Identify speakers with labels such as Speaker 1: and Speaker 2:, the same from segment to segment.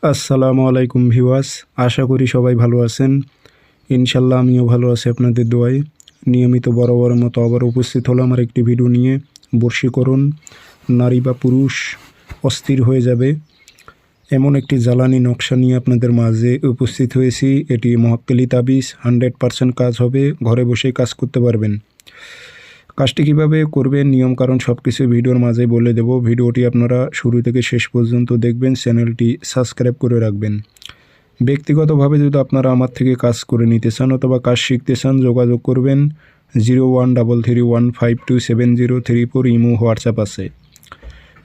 Speaker 1: আসসালামু আলাইকুম ভিউয়ার্স, আশা করি সবাই ভালো আছেন। ইনশাল্লাহ আমিও ভালো আছি আপনাদের দোয়ায়। নিয়মিত বরাবরের মতো আবার উপস্থিত হলাম আর একটি ভিডিও নিয়ে। বশীকরণ, নারী বা পুরুষ অস্থির হয়ে যাবে এমন একটি জ্বালানি নকশা নিয়ে আপনাদের মাঝে উপস্থিত হয়েছি। এটি মহাক্কেলি তাবিজ, 100% কাজ হবে, ঘরে বসেই কাজ করতে পারবেন। কাজটি কীভাবে করবেন, নিয়মকানুন সব কিছু ভিডিওর মাঝে বলে দেব। ভিডিওটি আপনারা শুরু থেকে শেষ পর্যন্ত দেখবেন, চ্যানেলটি সাবস্ক্রাইব করে রাখবেন। ব্যক্তিগতভাবে যদি আপনারা আমার থেকে কাজ করে নিতে চান অথবা কাজ শিখতে চান, যোগাযোগ করবেন 0133152703 ইমো হোয়াটসঅ্যাপ আছে।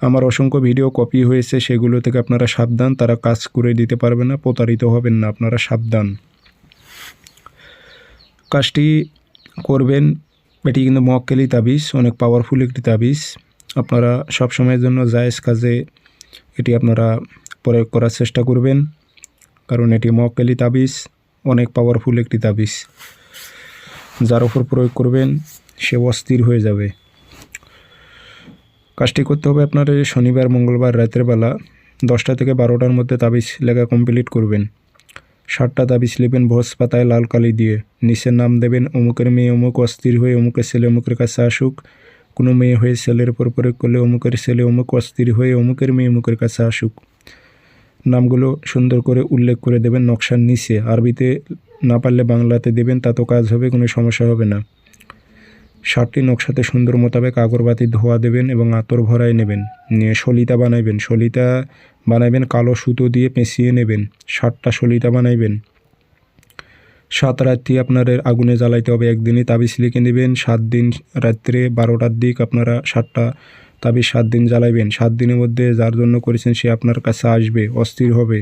Speaker 1: আমার অসংখ্য ভিডিও কপি হয়েছে, সেগুলো থেকে আপনারা সাবধান, তারা কাজ করে দিতে পারবে না, প্রতারিত হবেন না, আপনারা সাবধান। কাজটি করবেন, এটি কিন্তু মহাক্কেলি তাবিজ, অনেক পাওয়ারফুল একটি তাবিজ। আপনারা সব সময়ের জন্য জায়েজ কাজে এটি আপনারা প্রয়োগ করার চেষ্টা করবেন, কারণ এটি মহাক্কেলি তাবিজ, অনেক পাওয়ারফুল একটি তাবিজ। যার ওপর প্রয়োগ করবেন সে অস্থির হয়ে যাবে। কাজটি করতে হবে আপনার শনিবার মঙ্গলবার রাতের বেলা 10টা থেকে 12টার মধ্যে তাবিজ লেখা কমপ্লিট করবেন। 7টা তাবিজ নেবেন ভোজ পাতায় লাল কালি দিয়ে, নিচের নাম দেবেন অমুকের মেয়ে অমুক অস্থির হয়ে অমুকের ছেলে অমুকের কাছে আসুক। কোনো মেয়ে হয়ে ছেলের উপর প্রয়োগ করলে অমুকের ছেলে অমুক অস্থির হয়ে অমুকের মেয়ে অমুকের কাছে আসুক। নামগুলো সুন্দর করে উল্লেখ করে দেবেন নকশার নিচে, আরবিতে না পারলে বাংলাতে দেবেন, তাতেও কাজ হবে, কোনো সমস্যা হবে না। 7টি নকশাতে সুন্দর মোতাবেক আগরবাতি ধোয়া দেবেন এবং আতর ভরায় নেবেন, নিয়ে সলিতা বানাইবেন। সলিতা বানাইবেন কালো সুতো দিয়ে পেঁচিয়ে নেবেন। 7টা সলিতা বানাইবেন। 7 রাত্রি আপনাদের আগুনে জ্বালাইতে হবে, একদিনই তাবিজ লিখে নেবেন। 7 দিন রাত্রে 12টার দিক আপনারা 7টা তাবিজ 7 দিন জ্বালাইবেন। 7 দিনের মধ্যে যার জন্য করেছেন সে আপনার কাছে আসবে, অস্থির হবে।